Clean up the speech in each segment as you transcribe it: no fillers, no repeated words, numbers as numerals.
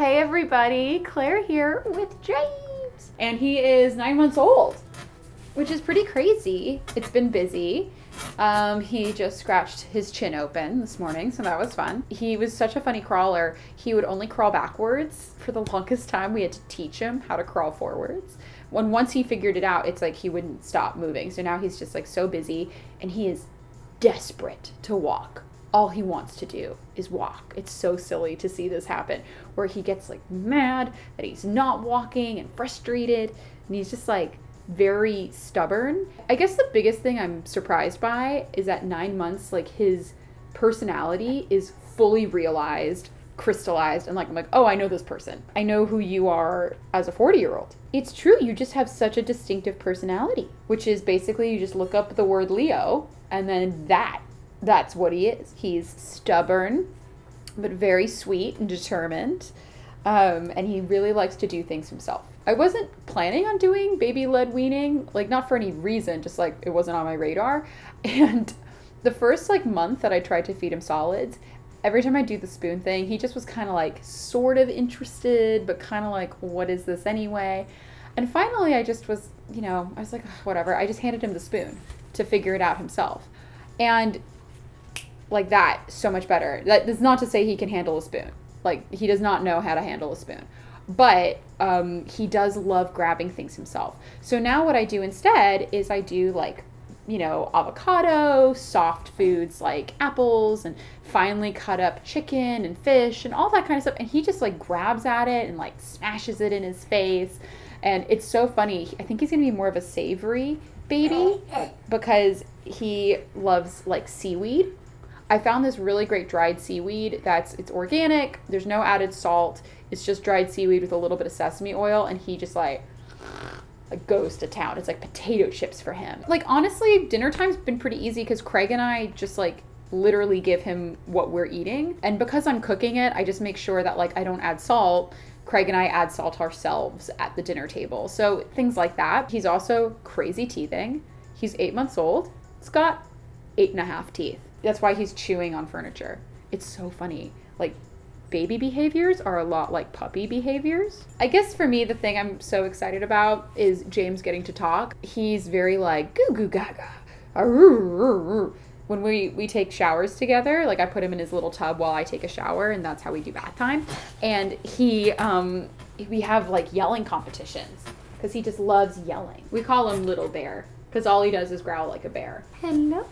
Hey everybody, Claire here with James. And he is 9 months old, which is pretty crazy. It's been busy. He just scratched his chin open this morning, so that was fun. He was such a funny crawler. He would only crawl backwards. For the longest time, we had to teach him how to crawl forwards. Once he figured it out, it's like he wouldn't stop moving. So now he's just like so busy, and he is desperate to walk. All he wants to do is walk. It's so silly to see this happen, where he gets like mad that he's not walking and frustrated, and he's just like very stubborn. I guess the biggest thing I'm surprised by is at 9 months, like his personality is fully realized, crystallized, and like I'm like, oh, I know this person. I know who you are as a 40-year-old. It's true, you just have such a distinctive personality, which is basically you just look up the word Leo and then that's what he is. He's stubborn, but very sweet and determined. And he really likes to do things himself. I wasn't planning on doing baby-led weaning, like not for any reason, just like it wasn't on my radar. And the first like month that I tried to feed him solids, every time I do the spoon thing, he just was kind of like sort of interested, but kind of like, what is this anyway? And finally I just was, I was like, whatever. I just handed him the spoon to figure it out himself. And like that, so much better. That is not to say he can handle a spoon. Like, he does not know how to handle a spoon. But he does love grabbing things himself. So now what I do instead is I do like, avocado, soft foods like apples, and finely cut up chicken and fish and all that kind of stuff. And he just like grabs at it and like smashes it in his face. And it's so funny. I think he's going to be more of a savory baby because he loves like seaweed. I found this really great dried seaweed it's organic. There's no added salt. It's just dried seaweed with a little bit of sesame oil, and he just like goes to town. It's like potato chips for him. Like honestly, dinner time's been pretty easy because Craig and I just like literally give him what we're eating. And because I'm cooking it, I just make sure that like I don't add salt. Craig and I add salt ourselves at the dinner table. So things like that. He's also crazy teething. He's 8 months old. He's got 8.5 teeth. That's why he's chewing on furniture. It's so funny. Like, baby behaviors are a lot like puppy behaviors. I guess for me, the thing I'm so excited about is James getting to talk. He's very like, goo goo gaga. When we take showers together, like I put him in his little tub while I take a shower, and that's how we do bath time. And we have like yelling competitions because he just loves yelling. We call him Little Bear, because all he does is growl like a bear. Hello.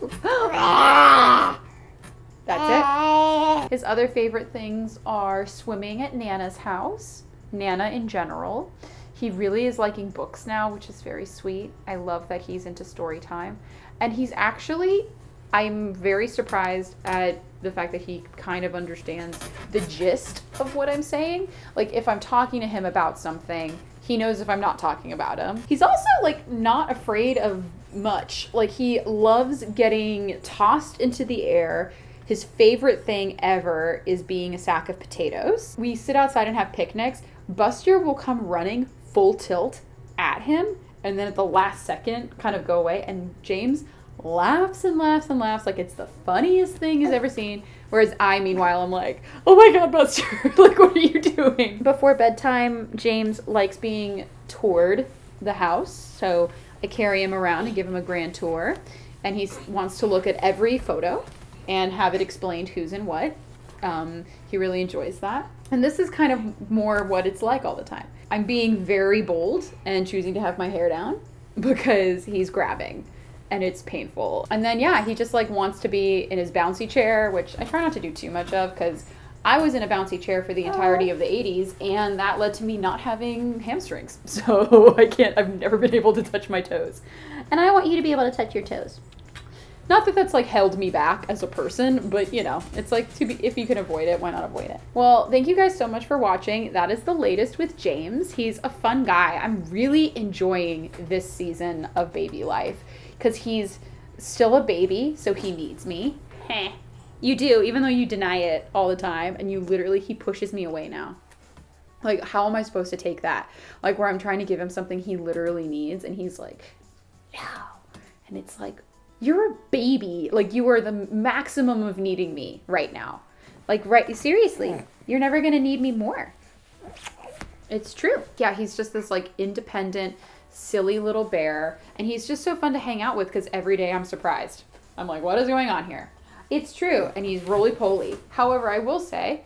That's it. His other favorite things are swimming at Nana's house. Nana in general. He really is liking books now, which is very sweet. I love that he's into story time. And he's actually, I'm very surprised at the fact that he kind of understands the gist of what I'm saying. Like if I'm talking to him about something, he knows if I'm not talking about him. He's also like not afraid of much. Like he loves getting tossed into the air. His favorite thing ever is being a sack of potatoes. We sit outside and have picnics. Buster will come running full tilt at him and then at the last second kind of go away, and James laughs and laughs and laughs like it's the funniest thing he's ever seen. Whereas I, meanwhile, I'm like, oh my God, Buster, like, what are you doing? Before bedtime, James likes being toured the house. So I carry him around and give him a grand tour. And he wants to look at every photo and have it explained who's in what. He really enjoys that. And this is kind of more what it's like all the time. I'm being very bold and choosing to have my hair down because he's grabbing. And it's painful. And then, yeah, he just like wants to be in his bouncy chair, which I try not to do too much of because I was in a bouncy chair for the entirety of the 80s, and that led to me not having hamstrings. So I've never been able to touch my toes. And I want you to be able to touch your toes. Not that that's like held me back as a person, but it's like if you can avoid it, why not avoid it? Well, thank you guys so much for watching. That is the latest with James. He's a fun guy. I'm really enjoying this season of baby life because he's still a baby, so he needs me. Heh. You do, even though you deny it all the time, and he pushes me away now. Like, how am I supposed to take that? Like, where I'm trying to give him something he literally needs, and he's like, no. And it's like, you're a baby. Like, you are the maximum of needing me right now. Like, seriously, you're never gonna need me more. It's true. Yeah, he's just this like independent, silly little bear. And he's just so fun to hang out with because every day I'm surprised. I'm like, what is going on here? It's true. And he's roly-poly. However, I will say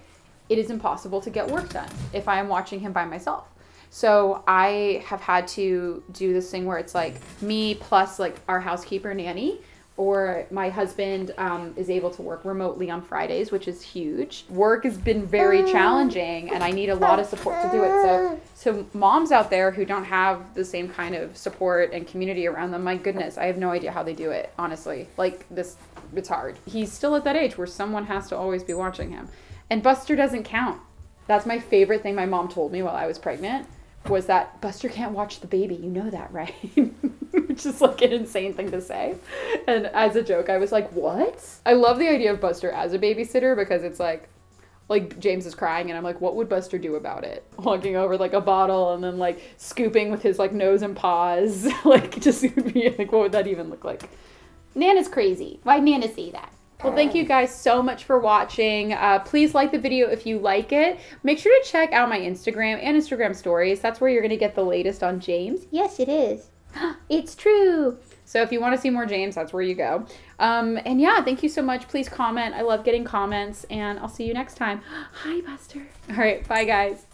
it is impossible to get work done if I am watching him by myself. So I have had to do this thing where it's like me plus like our housekeeper nanny, or my husband is able to work remotely on Fridays, which is huge. Work has been very challenging and I need a lot of support to do it. So moms out there who don't have the same kind of support and community around them, my goodness, I have no idea how they do it, honestly. Like this, it's hard. He's still at that age where someone has to always be watching him. And Buster doesn't count. That's my favorite thing my mom told me while I was pregnant, was that Buster can't watch the baby. You know that, right? Which is like an insane thing to say. And as a joke, I was like, what? I love the idea of Buster as a babysitter because it's like James is crying and I'm like, what would Buster do about it? Walking over like a bottle and then like scooping with his like nose and paws. Like just would be like, what would that even look like? Nana's crazy. Why'd Nana say that? Well, thank you guys so much for watching. Please like the video if you like it. Make sure to check out my Instagram and Instagram stories. That's where you're going to get the latest on James. Yes, it is. It's true. So if you want to see more James, that's where you go. And yeah, thank you so much. Please comment. I love getting comments and I'll see you next time. Hi, Buster. All right. Bye, guys.